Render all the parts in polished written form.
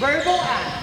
Verbal act.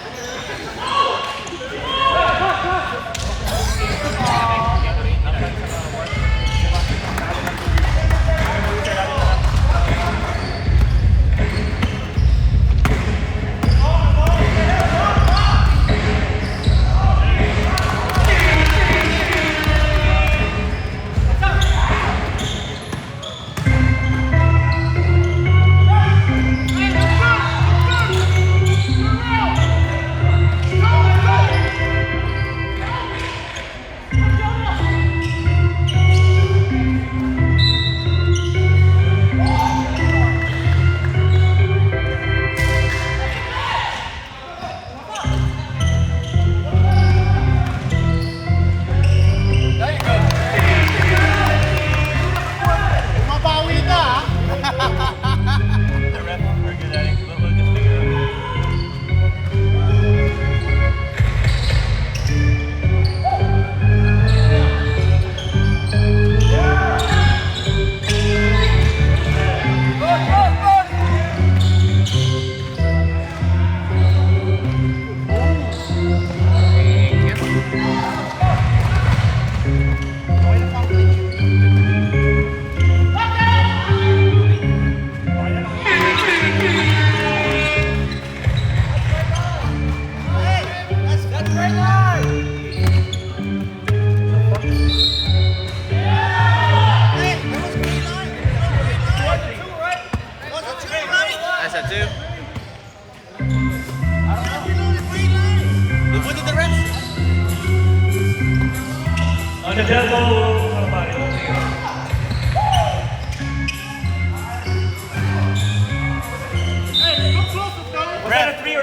On the dead ball, somebody.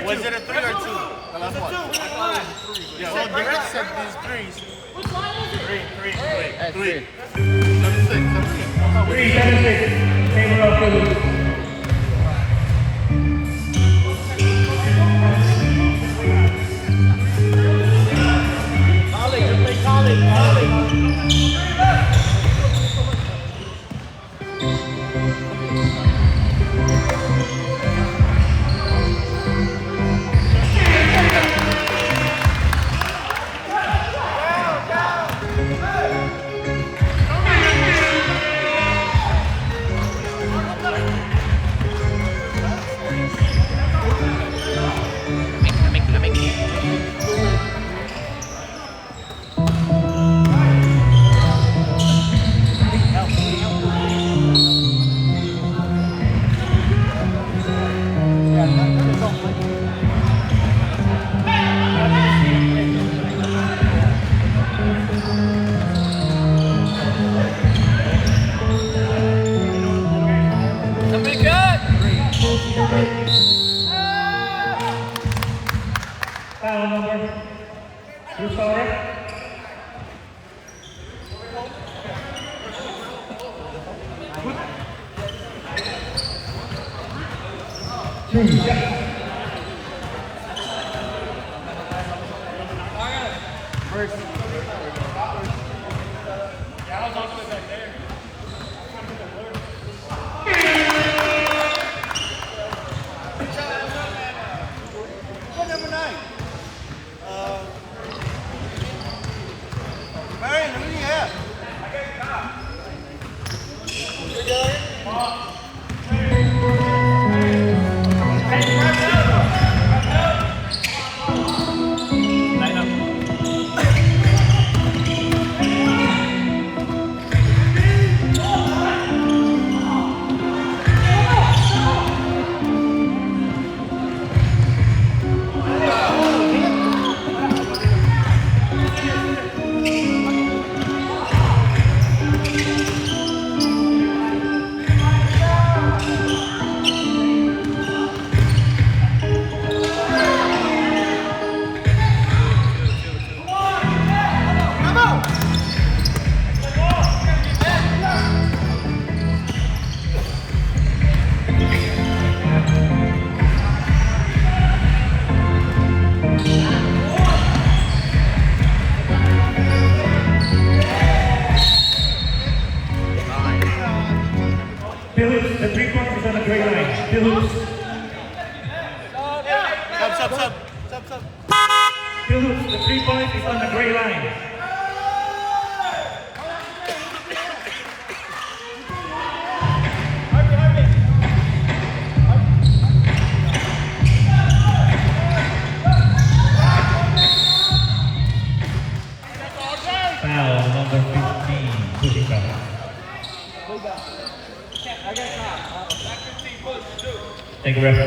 Was it a 3 or 2? The last one. Yeah, well, the rest said these threes. Which line was it? 3. 3-7-6. Favor of Phillips. Foul number. Who's sorry? Number 9. Marion, who do you have? the 3 points is on the gray line. Bill Hoops. Sub. Bill Hoops, the 3 points is on the gray line. Foul number 15, pushing foul. Thank you, ref.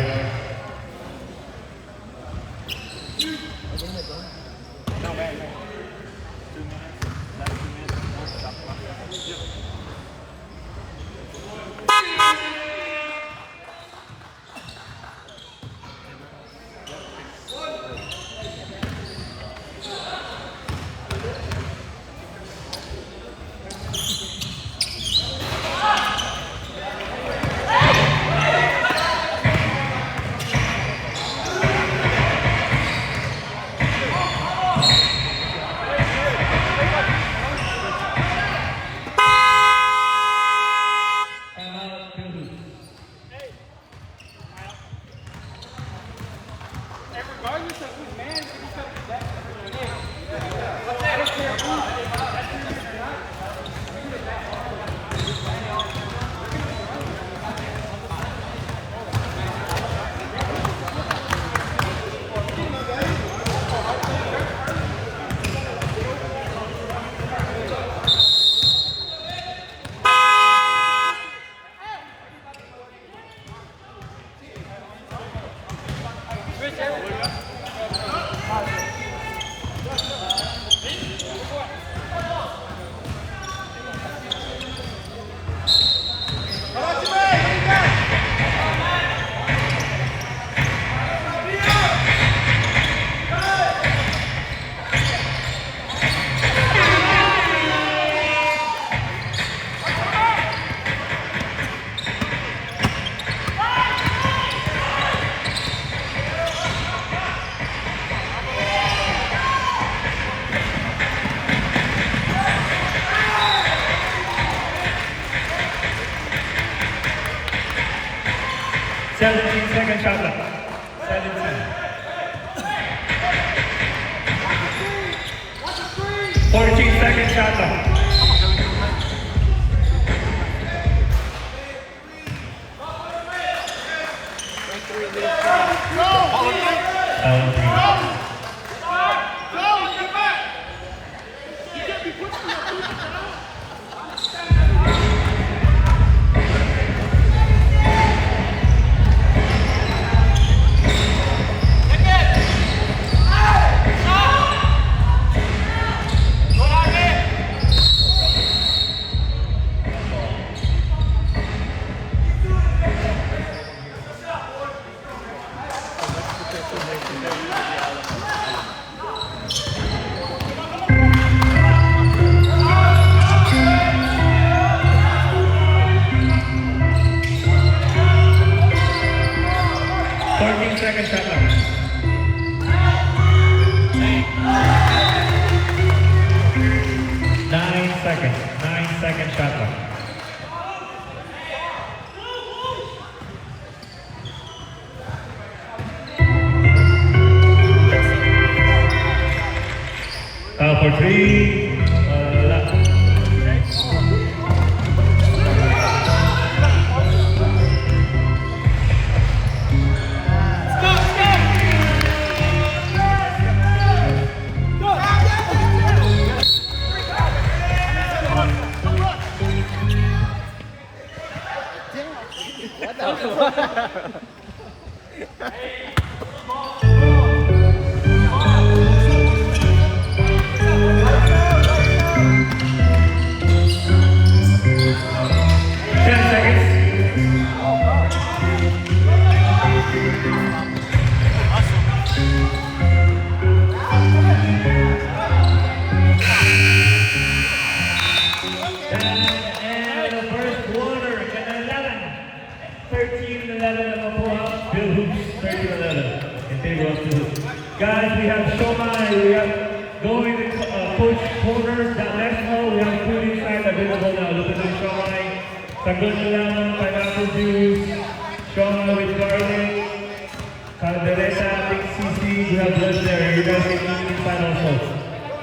Second shot left. 17. 14-second shot left. Second shot left. 9 seconds. 9-second shot left. Foul for 3. Guys, we have Shomai, we have going to push corners down left hole, we have food inside available now. Look at the Shomai. Sagot na lang, 5 juice, Shona with garlic, caldereta, big CC, you have lunch there. You guys can eat inside also.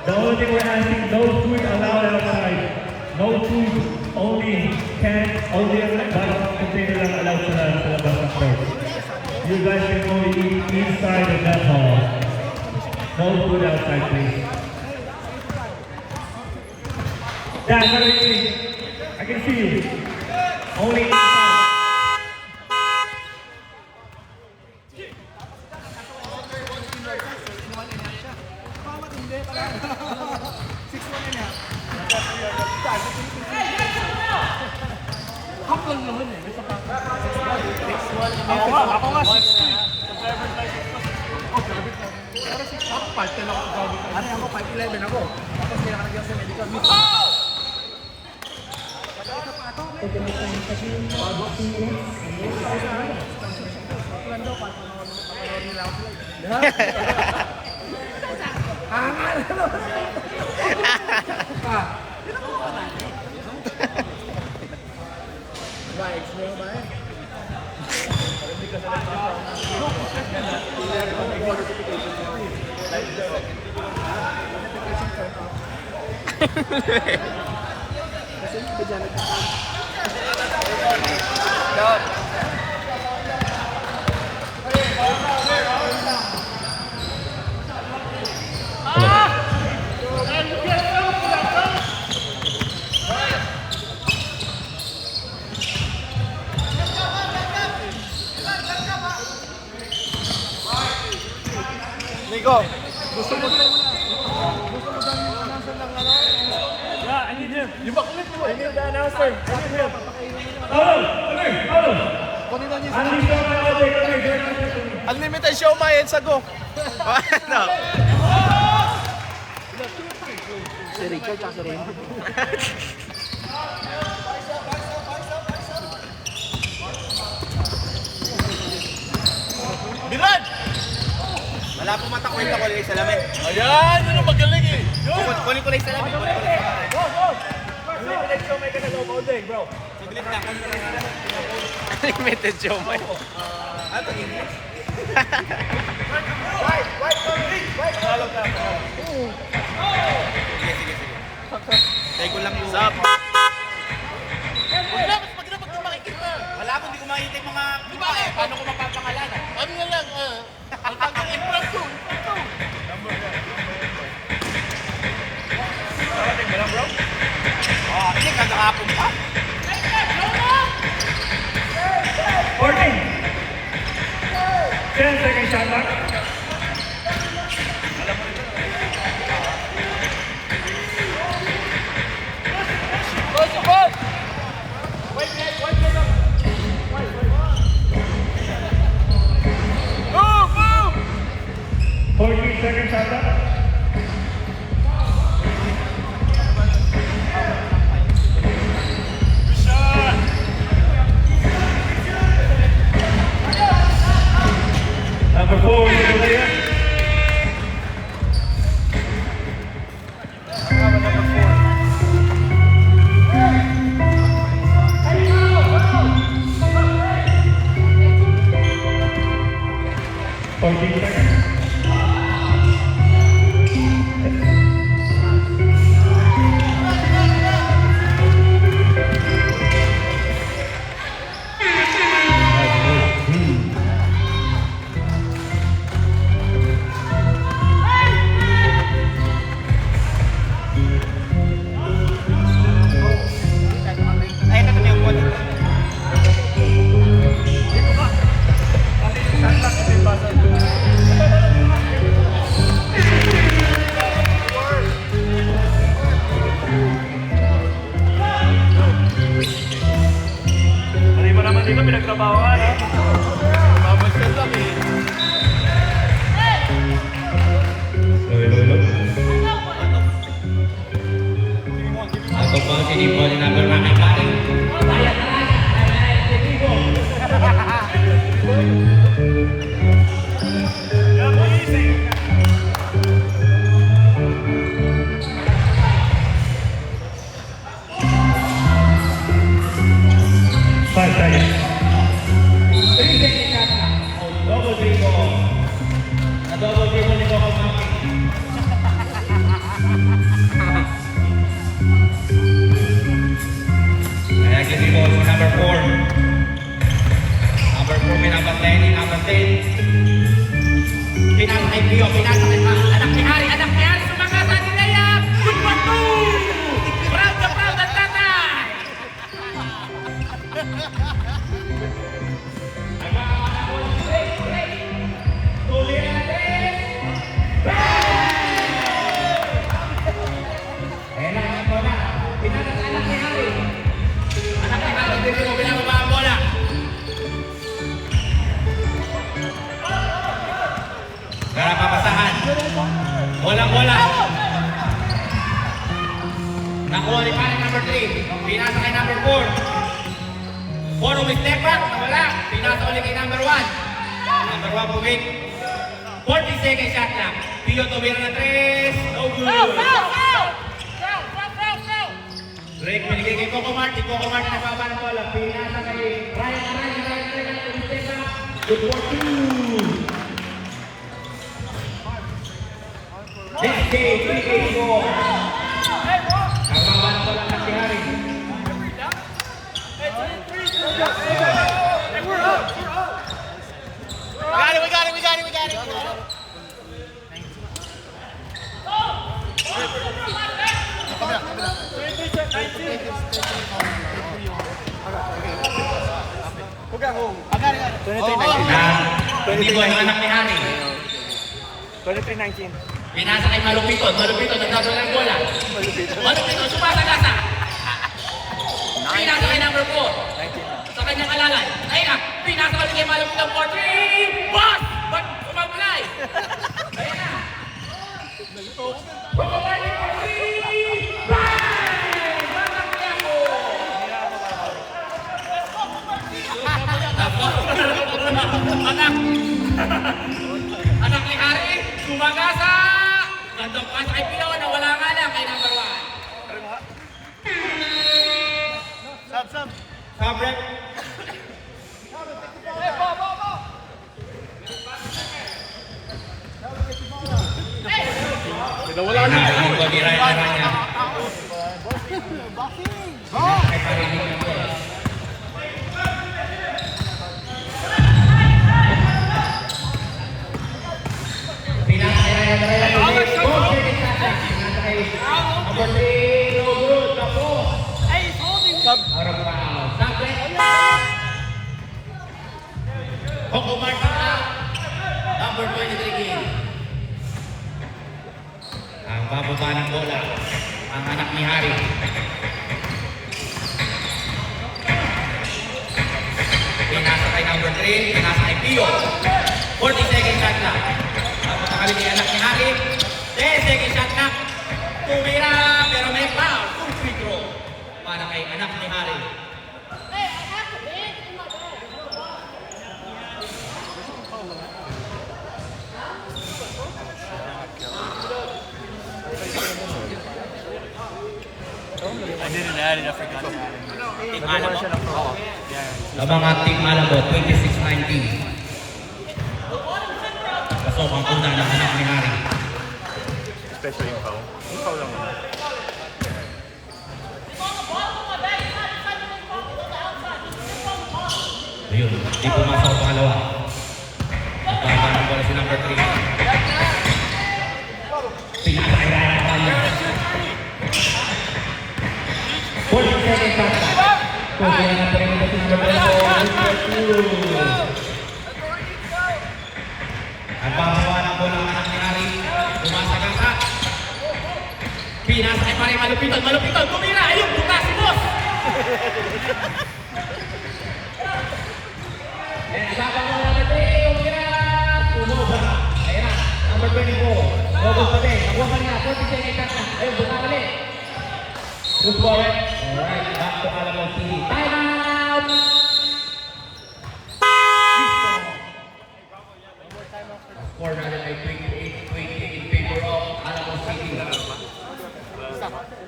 The only thing we're asking, no food allowed outside. No food, only can, only a bottle container lang allowed sa labas ng court. You guys can only eat inside of that hall. No food outside, please. Yeah, I can see you. Only inside. Ako nga, 6'2". Ako 5'10 ako. Ano ako, 5'11 ako. Tapos kailangan nagyan sa medical. Nico, gusto mo tayo muna. Gusto mo tayo yung announcer ng ano? Yeah, I need him. Yung bakulit mo. I need the announcer. I need him. Kunin na niya sa Unlimited show, Mayan, sago. Ano? Si Richard, tsaka si Raymond. Bilad! Wala pong matakwenta ko lang sa lamin. Ayan, yun ang magaling eh. Kunin ko lang sa lamin. Go, go! Unlimited show, may kanagaw all day, bro. Saglit lang. Limited show, may. Ano ito, English? Tagalog na. Sige. Tayo ko lang yung... Sup? Pag makikita. Wala akong hindi ko makikita yung mga... Paano ko mapapangalanan? Ano nga lang, ang tagal impromptu. Parating mo lang, bro? Hindi, kagakapon pa. 14. 10 seconds shot clock. Move, move! 14 seconds shot clock. Number 4 is Julia. Ay, ito na yung one. Mali mo naman dito, pinagtrabaho ka, no? Babagsan lang eh. Ako po si Nicole na bermakipari. 5 seconds. 3 seconds shot clock. Oh, double dribble. Na double dribble ni Coco Maki. Kaya dribble for number 4. Number 4 may number 10, number 10. Pinasa kay Pio, pinasa kay anak ni Hari, sumagasa ni Layap! Good for 2! Proud na proud ang tatay! Ang mga panahon, break! Tuloy natin! Ayan na, ito na. Pinasa sa anak ni Hari. Anak ni Hari, dito mo pinababa ang bola. Para papasahan. Bola. Nakuha ni Pare number 3. Pinasa kay number 4. 4 with step back. Wala. Pinasa ulit kay number 1. Number 1 pumik. 40 seconds shot clock. Pio tumira na 3. No good. Break binigay kay Coco Martin. Coco Martin nagbaba ng bola. Pinasa kay Ryan with step back. Good for 2. Next game, 3-8-4. Ang mga ko lang si Hari. We got it. Hindi ko yung anak ni Hari. 23-19. Pinasa kay Malupito, nagdadala ng bola. Malupito, sumasagasa. Pinasa kay number 4. Sa kanyang alalay. Ay na, pinasa kay kay Malupito 4-3. Boss! Ba't sumabalay? Ayan na. Bumabalik 4-3. Bang! Batang Quiapo! Anak ni Hari, sumagasa! Gandang pasa kay Pio na wala nga lang kay number 1. Sub. Fabric. Wala na. Yung pag-iray-iray niya. Kay parinig ng bola. Coco Martin out. Number 23 game. Ang bababa ng bola, ang anak ni Hari. Pinasa kay number 3, pinasa kay Pio. 40 seconds shot clock. Tapos nakali ni anak ni Hari. 10 seconds shot clock. Tumira, pero may foul. Full free throw. Para kay anak ni Hari. I didn't add it, I forgot to add it. Nagawa siya ng pro. Yeah. Ang mga team Malabo, 26-19. Pasok ang una ng anak ni Hari. Especially yung foul. Yung foul lang naman. Ayun, di pumasok ang pangalawa. Nagpapa ng bola si number 3. Pinakailan ang kanya. 40 seconds shot. Pagkaya na pa rin ito si number 2. Ang pangalawa ng bola ng anak ni Hari. Tumasagasa. Pinasa kay pare malupitan. Tumira, ayun, bukas si boss. Sabang mo na natin, yung tumubra. Ayan na, number 24. Robot pa din, nakuha ka niya, 40 seconds shot na. Ayun, buka ulit. Good for it. Alright, back to Alamo City. Time out! Score natin ay 28-20 in favor of Alamo City.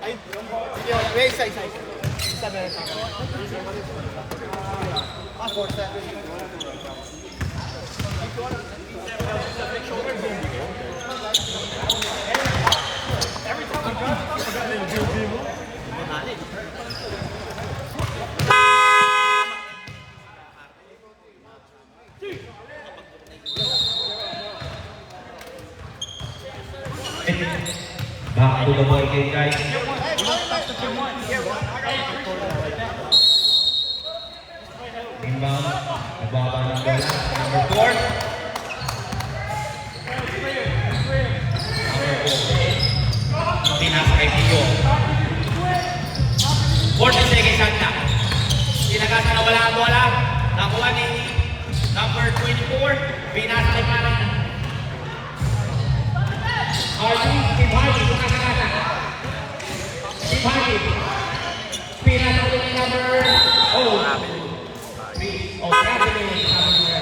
Ay, sige, isa. Isa. Back to the ball game, guys. Inbound. Nababa ng bola. Number 4. Pinasa kay Pio. 40 seconds shot na. Tinagasan na wala ang bola. Nakuha ni number 24. Pinasa kay Pana. Hardy, Steve Hardy, nakakasa. Steve Hardy. Pinasa ulit ni number... Oh, Bradley ni number...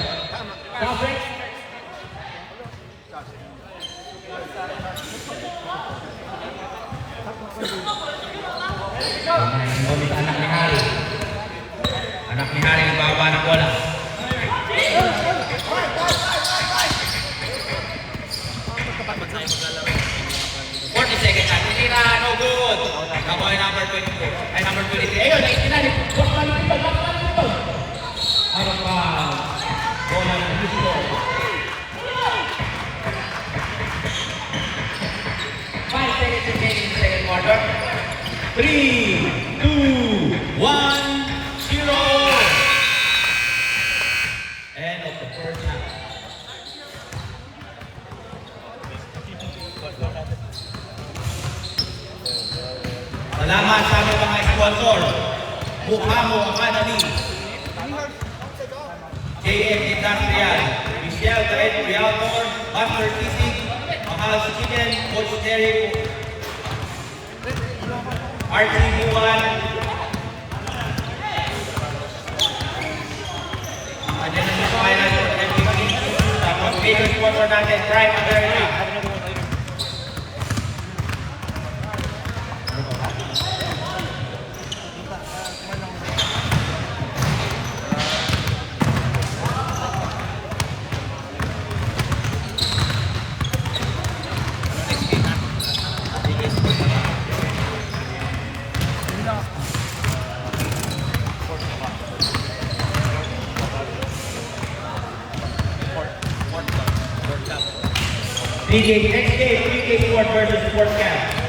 Traffic. Anak ni Harry. Anak ni Harry nagbaba ng bola. Seconds at tinira, no good. Kaboy number 24. Ay, number 23. Ayun, naitinari. Out of bounds. Bola ng Houston. 5 seconds remaining in the second quarter. 3, 2, 1, 0. End of the first half. Salamat sa aming mga sponsor. Bukhamo Academy, JM Industrial, Michelle Trade Realtor, Buster Kisig, Mahal Chicken, Coach Derek, RT Buwan, and then the final for MVP, tapos major sponsor natin, Prime America. DJ, next game, 3K Sport versus Sports Camp.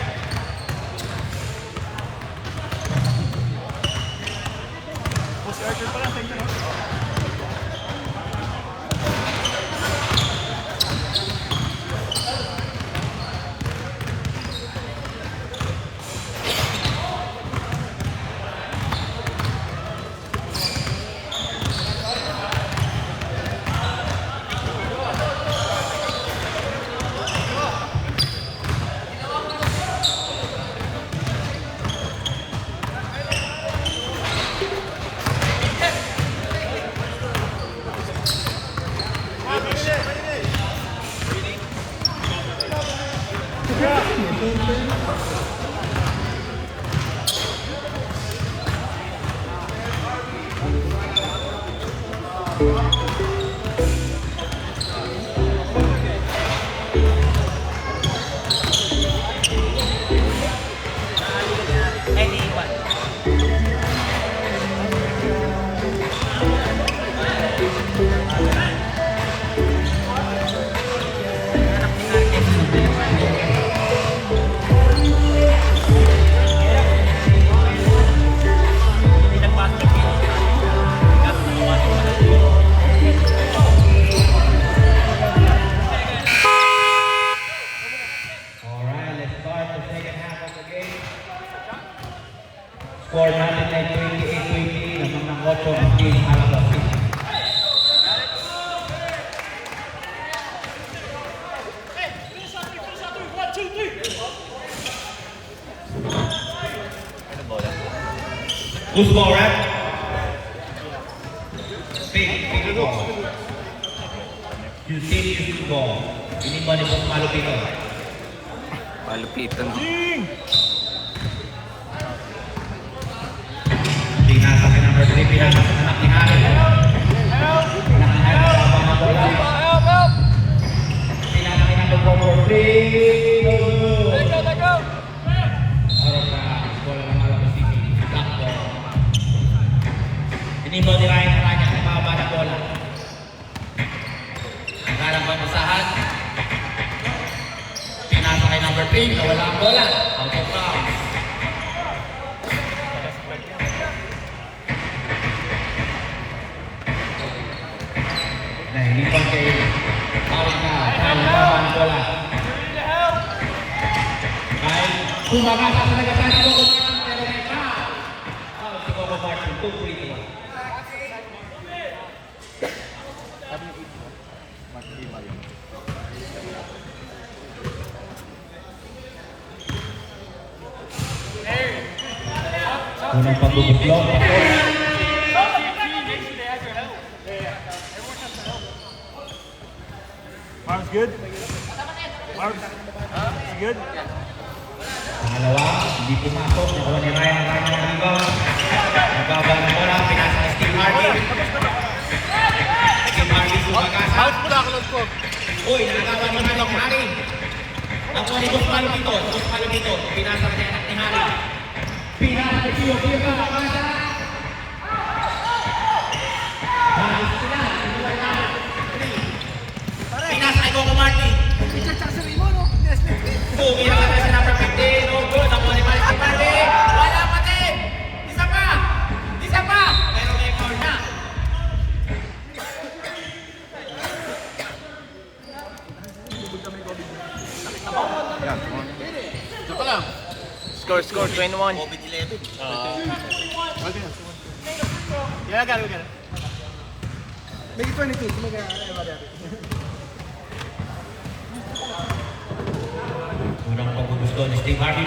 Score natin ay 28-20 naman ng 8 ng Team Alabas. Who's ball, right? Big ball. You see, you ball. Ini ba ni Boss Malupito? Malupitan. Pinasa kay number 3, pinasa sa anak ni Harry. Timo ni Ryan Aranya, nababa ng bola. Nagharap ang basahan. Pinasa kay number 3, nawala ang bola. Out of bounds. Nahilipan kay Arika, nababa ng bola. Kahit kumagasa sa nagatan si Coco Martin, pero may foul. Foul si Coco Martin, 2 free throws. Unang pagbubuklong. Marv's good? Marv's good? Pangalawa, hindi pumasok. Nakuha ni Ryan ang kanya ng rebound. Nagbaba ng bola, pinasa ni Steve Harvey. Steve Harvey sumagasa. Out mo na, close ko. Uy, nakagawa ni Manong Harry. Nakuha ni Boss Malupito. Boss Malupito, pinasa ni anak ni Harry. Pinasa ni Pio. Pio sumagasa. Pinasa kay Coco Martin. Tumira ka na sa number 15. No good. Nakuha ni Martin Martin. Wala pa din. Isa pa. Isa pa. Pero may foul na. Ito lang. Score 21. Yeah, I got it. Make it 22. Unang pagbubusto ni Steve Harvey.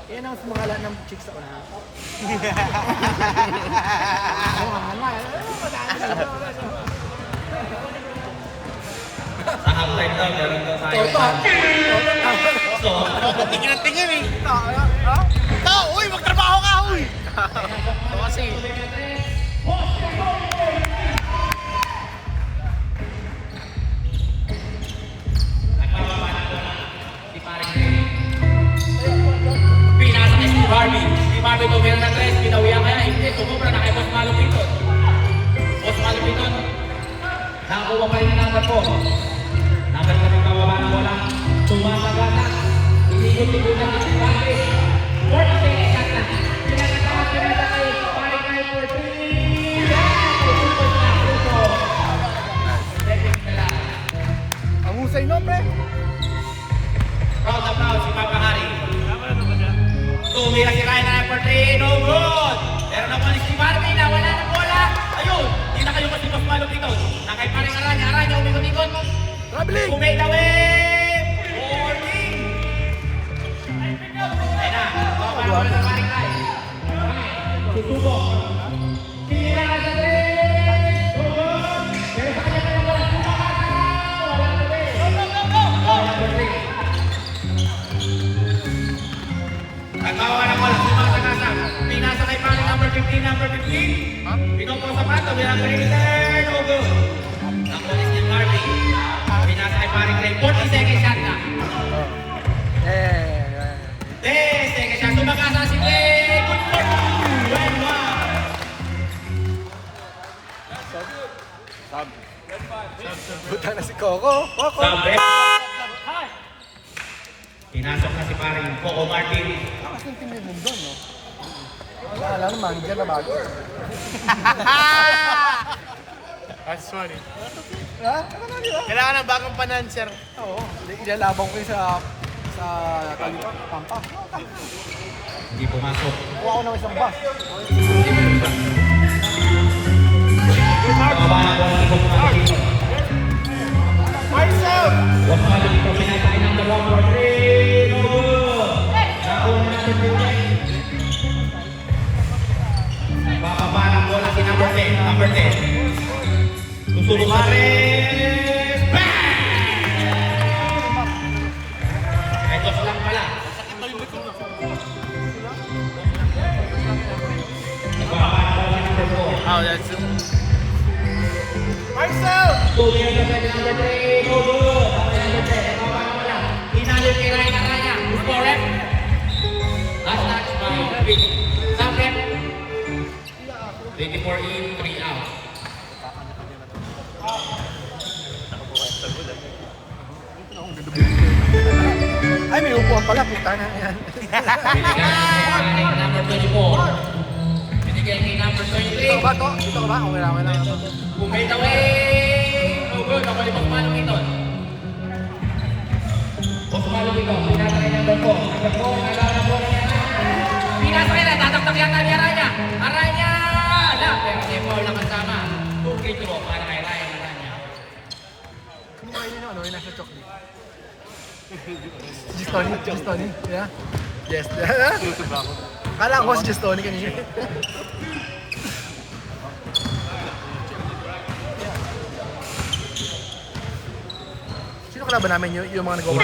Yan ang sumangalan ng chicks sa unahan. Sa halftime daw, meron daw tayo. So, Tingin ang tingin eh. Tao, uy, magtrabaho ka, uy. Ito kasi. pinasa kay Steve Harvey. Steve Harvey tumira ng 3, pinawihan kaya, hindi, sumubra na kay Boss Malupito. Boss Malupito, nakakuha pa rin ng number 4. Number 4 bababa ng bola. Tumasagana. Inikot-ikot na si Steve Harvey. 40 seconds shot na. Pinagkatawa kay paring kay for 3. Super na, puso. Second na lang. Ang husay no, pre. Proud na proud si Papa Hari. Tumira si Ryan na for 3, no good! Pero naman si Steve Harvey na wala ng bola. Ayun, hindi na kayo kasi mas malupito. Nakay pa rin Aranya, umikot-ikot. Traveling! Kumate away! Warning! Ayun na, baba na bola ng paring Ray. Susubok. Tira ka sa 3! No good! Pero sa kanya pa yung bola. Wala na rin. Wala na rin. Nagawa ng bola, sumasagasa. Pinasa kay paring number 15, number 15. Pinopong sa pato, bilang return, no good. Nakuha ni Steve Harvey. Pinasa kay paring Ray, 40 seconds shot na. 10 seconds shot, sumagasa si Ray. Good for 21. Butang na si Coco. Coco! Sabi. Pinasok na si paring Coco Martin. Mas yung team mo doon, no? Wala naman, dyan na bago. That's funny. Ha? Ano na, di ba? Kailangan ng bagong pananser. Oo. Ilalabang ko yung sa Pampa. Hindi pumasok. Kuha ko ng isang bus. Bababa na bola ni Coco Martin. Marcel! Boss Malupito, pinasa kay number 1 for 3. No good. Nakuha na number 15. Bababa ng bola si number 10. Number 10. Susulong Mares. Bang! Ito lang pala. Nagbaba ng bola si number 4. Oh, that's Marcel! Tumira sa kanya number 3. No good. Okay, number 10. Nakawa na wala. Hinalo kay Ryan Aranya. Score rep. Last touch by David. Sub rep. 24 in, 3 out. Ay, may upuan pala. Puta na yan. Binigyan kay number 24. Binigyan kay number Dito ka 23. ba to? Dito ka ba? Okay lang, okay lang. Bumait away. No good. Ako yung Bosmalong ito. Bosmalong ito. Pinasa kay number 4. Number 4. Nagana po na yan. Pinasa kay na. Tataktak yata ni Aranya. Aranya! Ala, pero may ball na kasama. 2 free throw para kay Ryan Aranya. Ano kayo nyo? Ano? Yung nasa chocolate. Gistoni? Gistoni? Yeah? Yes. Kala ko si Gistoni kanina. Sino kalaban namin yung mga nagawa?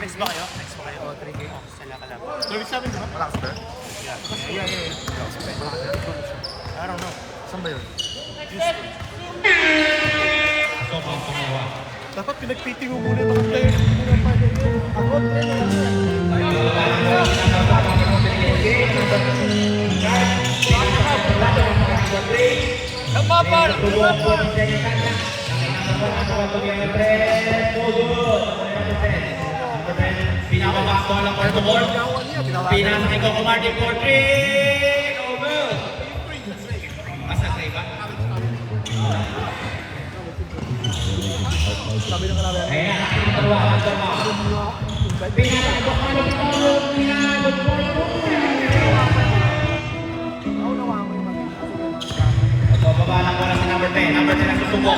Next ba kayo? Next ba kayo? Oh, 3K. Sila ka lang. Malakas ba? Yeah. I don't know. Saan ba yun? So, pang pangawa. Dapat pinag-fitting mo muna itong player. Pinakabakto lang for the ball. Pinasa kay Coco Martin for 3. No good. Asa sa iba? Sabi ng kalaban. Ayan, nakikitawa. Pinasa kay Coco Martin for 3. Ako nawa mo yung mga. Bababa lang wala si number 10. Number 10 ang susubok.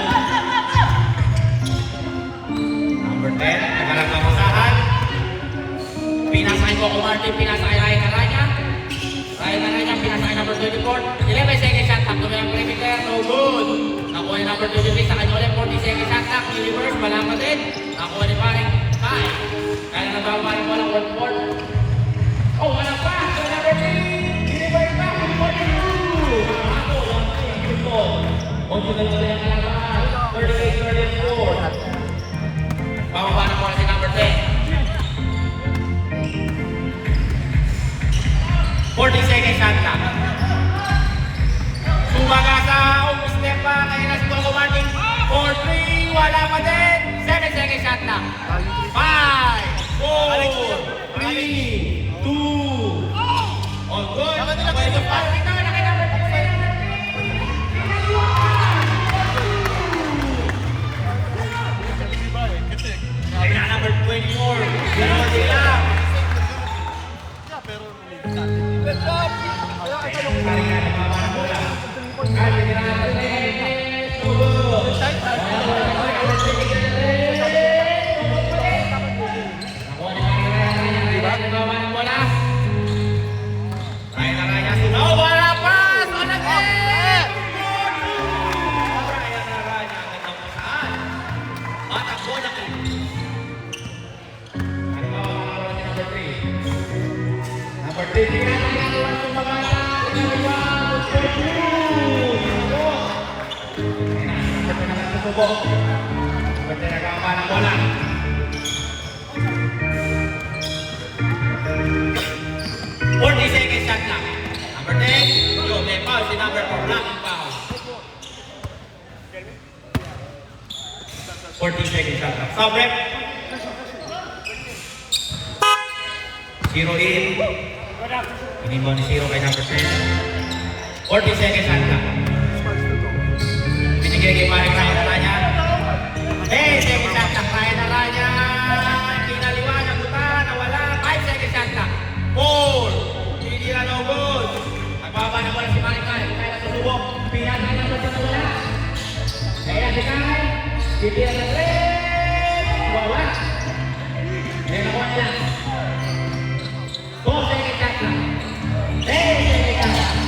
Number 10, nagalang kamusahan. Pinasa kay Coco Martin, pinasa kay Ryan Aranya. Ryan Aranya, pinasa kay number 24. 11 second shot clock, tumayang perimeter, no good. Nakuha ni number 23 sa kanya ulit, 40 second shot clock, reverse, malama din. Nakuha ni paring Kai. Kaya na nababaling mo lang 1-4. Oh, wala pa! So number 3, reverse back, 42. Ako, yung ay, yung ball. Onto na lang yung kalaban, 38-34. Bababa na po si number 10. 40 seconds shot clock. Sumaga sa step pa kaya na si Coco Martin. 4-3, wala pa din. 7 seconds shot clock. 5, 4, 3, 2. On good. Okay, so pass ito. Nakita mo ito sa number 3. Kaya number 24. Gano'n sila. Pwede nagkakama ng bola. Forty seconds shot clock. Number 10, yo, may foul si number 4, blocking foul. 40 seconds shot clock. Stop rep. 0 in. Inimbo ni 0 kay number 10. 40 seconds shot clock. Binigay kay Paring Ryan Aranya. Second shot clock. Ryan Aranya. Kinaliwanag buta. Nawala. 5 seconds shot clock. 4. Hindi na no good. Nagbaba na wala si Paring Ryan. Kaya nasusubok. Pinasa na sa nawala. Kaya si Kai. Titira na 3. Wala. Kaya nakuha niya. 2 seconds shot clock. 10 seconds shot clock.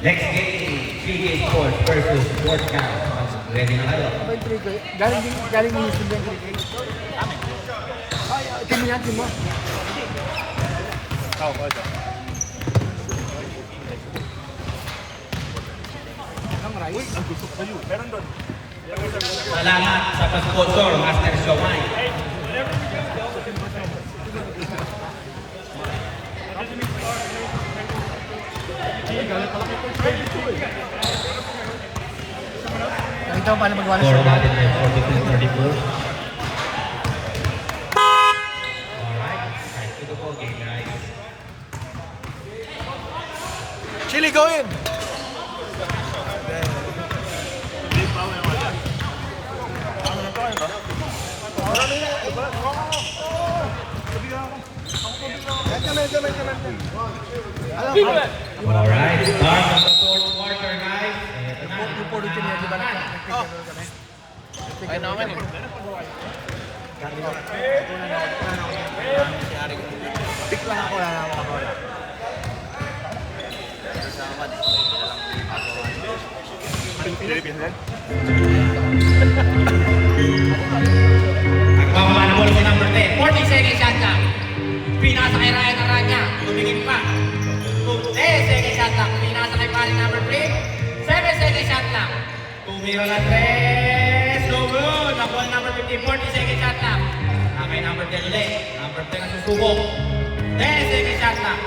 Next game. PK Sports versus Sport Camp. Ready na kayo? Ano yung 3K? Galing mo yung student 3K? Ay, team mo yan, team mo. Ang rice. Salamat sa pa-sponsor, Master Shomai. Nakita mo paano magawa ng Score showdown? natin ay 42-34. Alright, time to the ball game, guys. Chili, go in! Alright, start of the fourth quarter, guys. Ito na. Yung puro team yan, di ba? Ay, naman eh. Pick lang ako, wala na ako. Nagbababa na bola si number 10. 40 seconds shot lang. Pinasa kay Ryan Aranya. Tumingin pa. 10 seconds shot lang. Pinasa kay pari number 3. 7 seconds shot lang. Tumira na 3. So good. Nakuha number 50. 40 seconds shot lang. Kay number 10 ulit. Number 10 ang susubok. 10 seconds shot lang.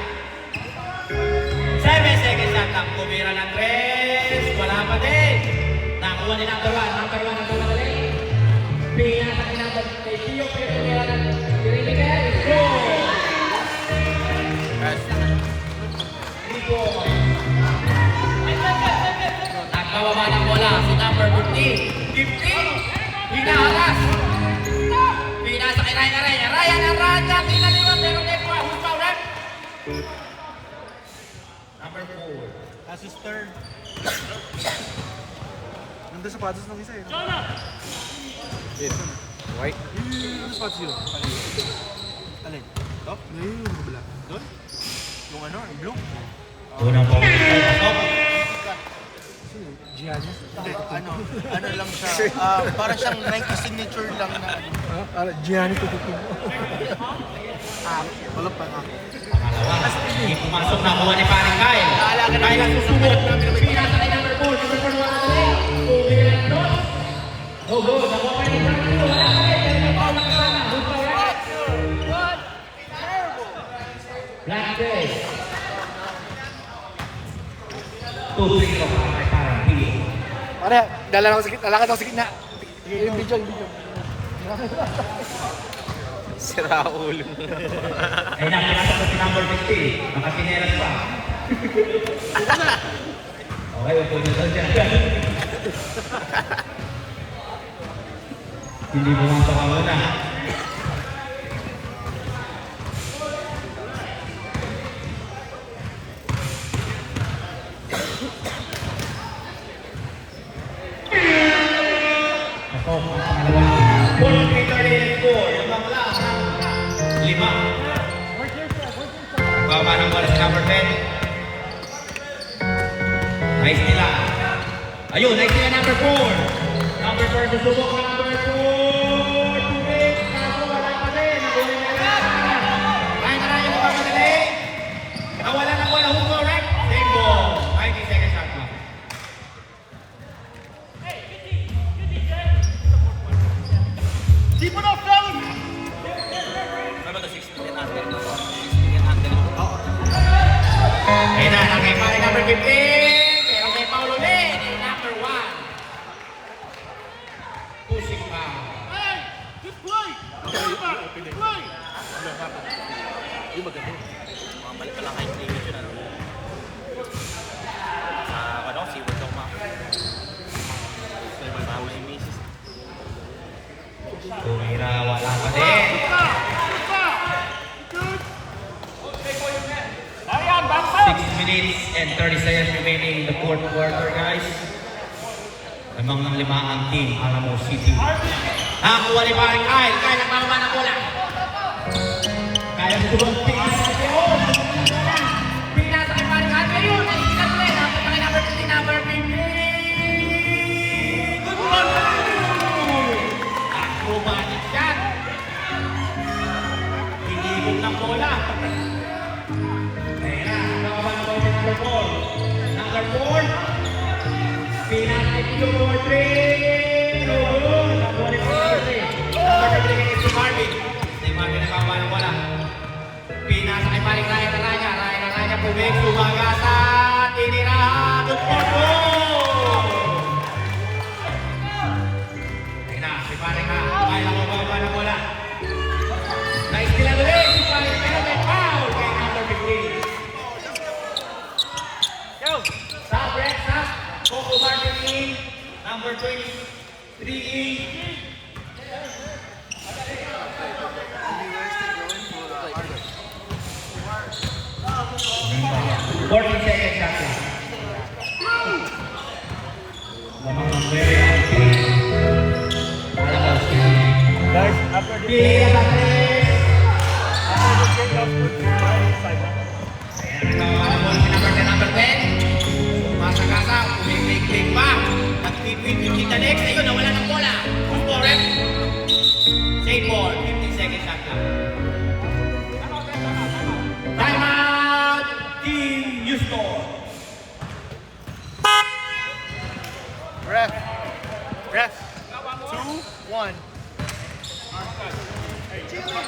7 seconds shot lang. Tumira na 3. Wala pa din. Nakuha ni number 1. Number 1 ang gawin ulit. Pinasa kay number 3. Pio, tumira na 3. Go! Nagbababa ng bola si number 15. 15! Hinaharas! Pinasa kay Ryan Araya. Ryan Araya! Tinaliwan pero may pa. Who's foul rep? Number 4. That's his third. Nandun sapatos ng isa eh. White? Ano sapatos yun? Alin? Ito? Yung kabila. Doon? Yung ano? Yung blue? Unang ball. Pasok. Giannis. Hindi, ano lang siya. Para siyang Nike signature lang na ano. Giannis tutukin mo. Wala pa nga. Pangalawa. Hindi pumasok na kuha ni Paring Kyle. Kyle ang susubok. Pinasa kay number 4. Number 4 wala na rin. Tumira na dos. Oh, go. Nakuha pa ni Paring Kyle. Wala na rin. Pero may foul na kasama. Who's foul rep? Black Day. 2-3 para kay Paring Kyle. Pare, lalakad ako sa gitna. Yung video, yung video. sira ulo. Ay, nakakasap na si number 50. Nakasineras pa. Okay, upo nyo doon dyan. Hindi pumasok ka muna. Ako, ang pangalawa. 43-38 score. Yung mga lang. 5. Baba ng bola si number 10. Nice nila. Ayun, nice nila number 4. Number 4, susubok na number 4. Tubig. Kaso wala pa din. Nakuha na lang. Kaya na lang yung magpapadali. Nawala ng bola. Who's correct? Same ball. 90 seconds shot clock. Di mo na foul! Ano ba ito? 16 under? 16 under. Oo. Ayun na, nakay pare number 15. Pero may Paulo ulit. Number 1. Pusing pa. Yung maganda. Mamalik ka lang kayo limit yun, ano? Ano? Seaward daw ma. May misis. Tumira, wala pa din. 6 minutes and 30 seconds remaining in the fourth quarter, guys. Lamang ng 5 ang team, Alamo City. Nakakuha ni Paring Kyle. Kyle ang mamama ng bola. Kyle ang tulong. Pinasa kay Paring Kyle. Ayun, naikitan ulit. Nakapit na kay number 15, number 15. Pinasa kay Pio for 3. No good. Nakuha ni Pio for 3. Number 3 kay Steve Marvin. Steve Marvin nakapalang wala. Pinasa kay paling Ryan Aranya. Ryan Aranya pumik. Sumagasa. Tinira. Good for goal. Ayun na. Si paling ha. Kaya ko ba ng wala. Naistilan ulit. Si paling pero may foul kay number 15. Stop, Rex, stop. Coco Martin in. Number 23. 14 seconds shot clock. Lamang ang very active. Guys, after this Pila sa tres. game, let's put your mind aside. Ayan, nakakamon si number 10. Masagasa, kumiklik pa. Nagtipid yung kita next. Ayun, nawala ng bola. Good for it. Save ball. 15 seconds shot clock. Timeout. Team Houston. Ref. 2-1.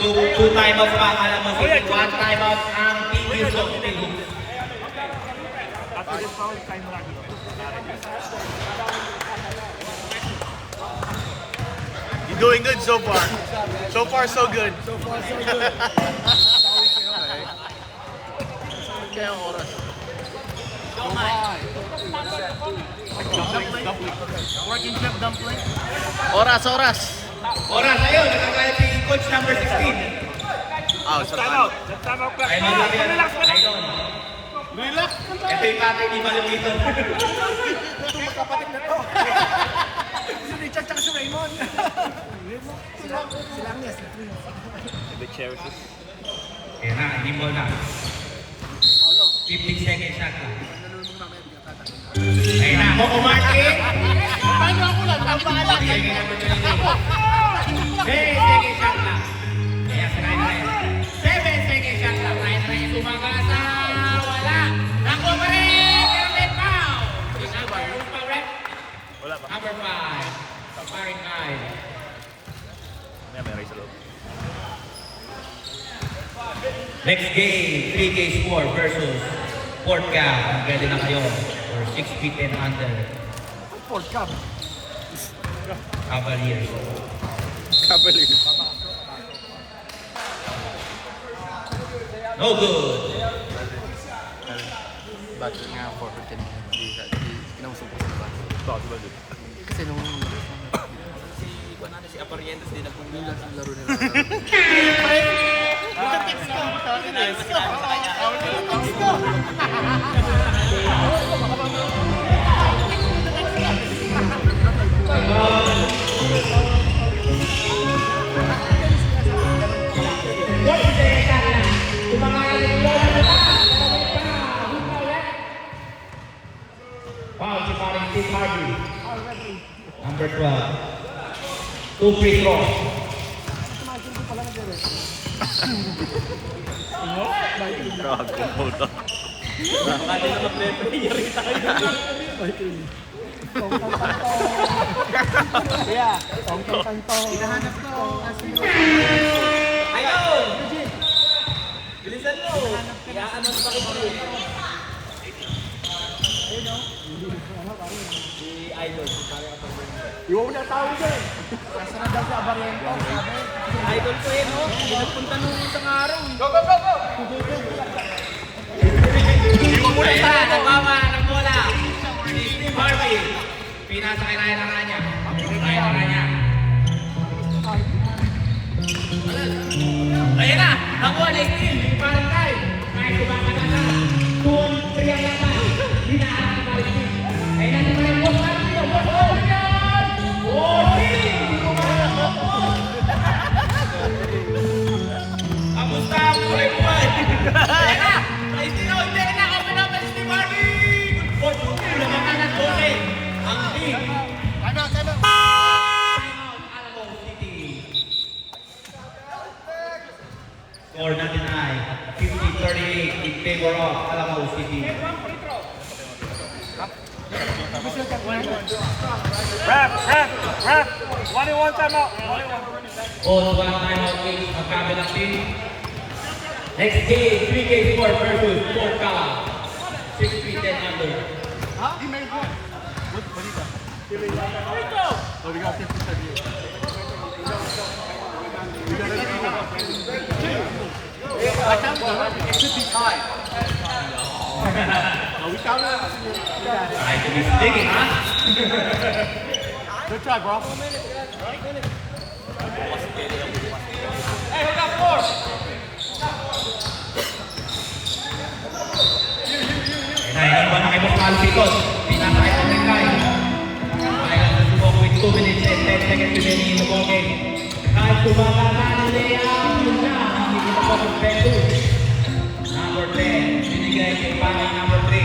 Two timeouts pa. Alam mo, one timeout ang Team Houston. After this foul, time lang. You're doing good so far. So far, so good. Kaya ang oras. Oras. Oras ayun. Nakakalit si coach number 16. Sa Time out. Let's time out. Ay, maglabi yan. Relax, relax. Ayun. Relax. Ito yung tatay ni Malupito. Magkapatid na to. Si Richard tsaka si Raymond. Sila ang yes. Ayan na, hindi mo na. 15 seconds shot lang. Ayan na, Coco Martin. Paano ako lang? Ang bahala. Sige, number 23. 10 seconds shot lang. Kaya sa Ryan. 7 seconds shot lang. Ryan sumagasa. Wala. Nakuha pa rin. Pero may foul. Number 5, rep. Wala pa. Number 5. Paring Kyle. May race sa loob. Next game, 3K Sport versus Fort Cap. Ready na kayo for 6 feet and under. Ford Cup. Cavaliers. No good. Bakit nga forward ka niya? Kinausap ko sa bago. Kasi nung Si Aparientos din nagpunta. laro nila. Foul si paring Steve Harvey. Number 12. 2 free throws. Bakit na mag-player tayo? Kaya, tong-tong-tong. Hinahanap ko. Ayun! Bilisan mo! Iaan ang pakit mo. Si Idol, si Mario Aparientos. Iwaw na tao dyan. Nasa na daw sa Abariento. Idol ko eh, no? Pinagpunta nung isang araw. Ayun na, nagmama ng bola. Si Steve Harvey. Pinasa kay Ryan Aranya. Ryan Aranya. Ayun na, nakuha ni Steve. Parang tayo. Kahit kumakagat na. 2-3 ang laban. Hinaan ang paling Steve. Ayun na, si Mario Kamusta ang buhay-buhay? Ayun na! Ay, hindi na! Open up ang Steve Harvey! Good for two. Lamangan ng 12. Ang team. Timeout, Alamo City. Score natin ay 50-38 in favor of Alamo City. Ref. 1-1 timeout. 1-1. On one timeout each ang kabilang team. Next game, 3K Sport versus Sport Kala. 6 feet 10 under. He made one. What is that? Oh, we got 50-38. I counted it. It should be tied. No, we counted it. Ay, to be sticking, ha? Good try, bro. Nainiwan na kay Boss Malpitos. Pinasakay sa Mengay. Kaya lang nasubok with 2 minutes and 10 seconds remaining in the ball game. Kahit tumaga na ni Leang, yun na. Hindi ko po ng Petus. Number 10, binigay kay Pangay number 3.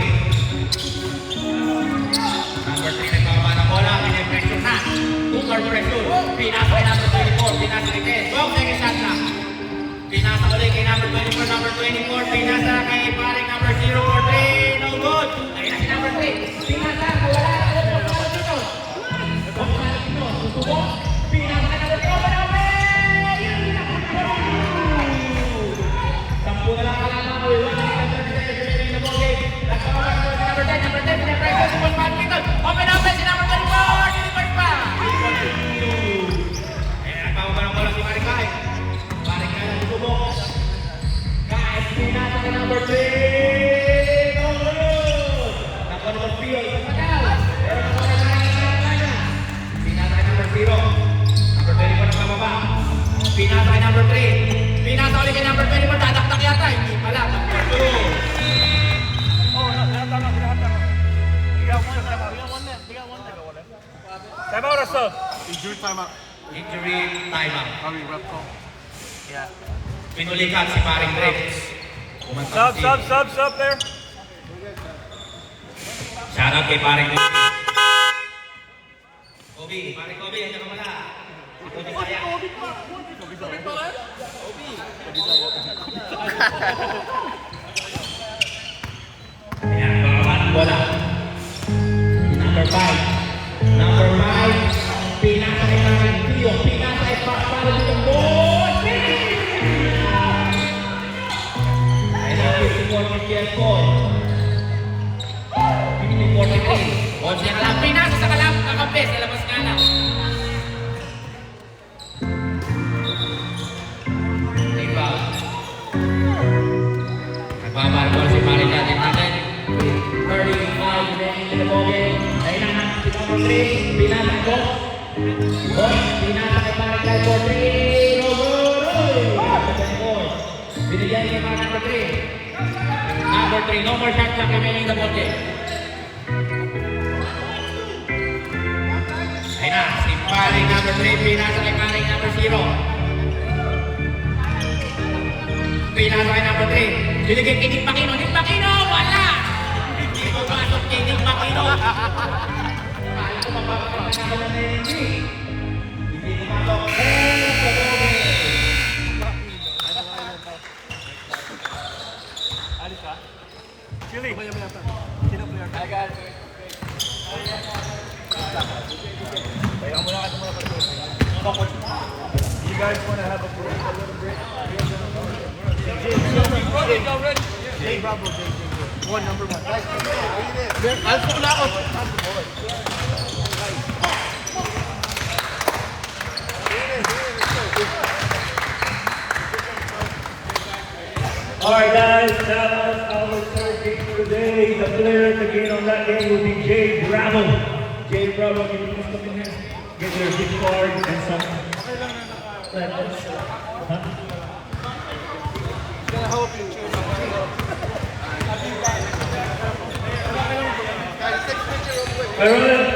Number 3 nagbaba ng bola, pinipressure na. Super pressure. Pinasakay number 24, pinasakay kay 12 seconds shot na. Pinasa ulit kay number 24, number 24. Pinasa kay paring number 0 for 3. No good. Ayun na si number 3. Pinasa, wala na ulit. Wala dito. Wala dito. Susubok. Pinasa kay number 3. Open, open! Yun na. Sampu na lang kalaman ko. Wala na number 10. Remaining in the ball game. Nagkawalan ko si number 10. Number 10. Pinapressure si Boss Malpitos. Open, open! Si number 24. Delivered pa. Ayun, nagpapaba ng bola si Marikay. Marikay na susubok. Kahit pinasa kay number 3. No good. Nakuha naman Pio. Isa pa daw. Pero nakuha na kanya. Pinasa kay number 0. Number 24 nakababa. Pinasa kay number 3. Pinasa ulit kay number 24. Dadaktak yata. Hindi pala. Number 2. Timeout or sub? Injury timeout. Injury timeout. I mean, rep call. Pinulikan si paring Rex. Sub there. Shoutout kay paring Kobe. Kobe, paring Kobe, andiyan ka pala. Kobe Saya. Ayan, baka ng bola. Number 5. Number 5. Pinasa kay paring Pio. Pinasa kay Pascal ng ball. Ayan ang 54 Miguel Cole. 43. O siya lang. Pinasa sa kakampi. Sa labas nga lang. Diba? Nagbabal ko si Paring natin natin. 35 remaining in the ball game. Ayun na nga. Si number 3. Pinasa ko. Boy, pinasa kay Paring kay 43. No good. Binigyan kay Paring number 3. Number 3. No more shot clock remaining in the ball game. Ayun na, si paring number 3, pinasa kay paring number 0. Pinasa kay number 3. Binigay kay Nick Makino. Nick Makino, wala! Hindi pumasok kay Nick Makino. Kaya ko mapapakita ko ng NNG. Hindi pumasok. Chili. You guys want to have a break, a little break? Jay Bravo, Jay. One, number 1. Alas ko na ako. Alright guys, that was our third game for the day. The player to gain on that game will be Jay Bravo. Jay Bravo, can you please come in here? Get your gift card and some. Huh? Gonna help you. Guys, take a picture real quick. Alright.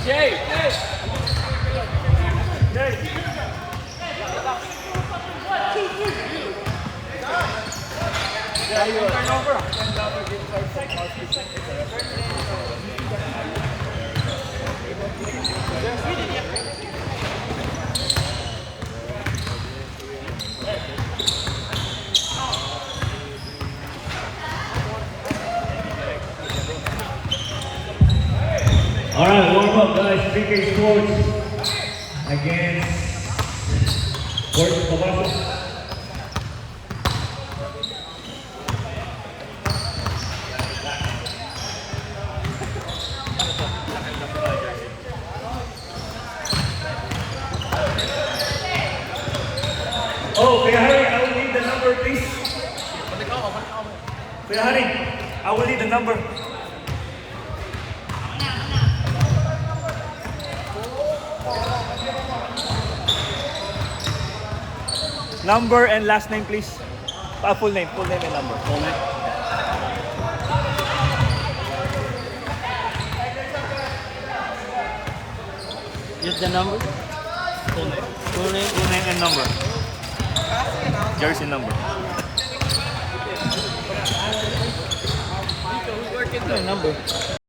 Jay! Alright, warm up guys. 3K Sports against Port Papasok. Oh, Kuya Harry, I will need the number, please. Kuya Harry, I will need the number. Number and last name, please. Full name and number. Full name. Just the number? Full name and number. Jersey number. Number.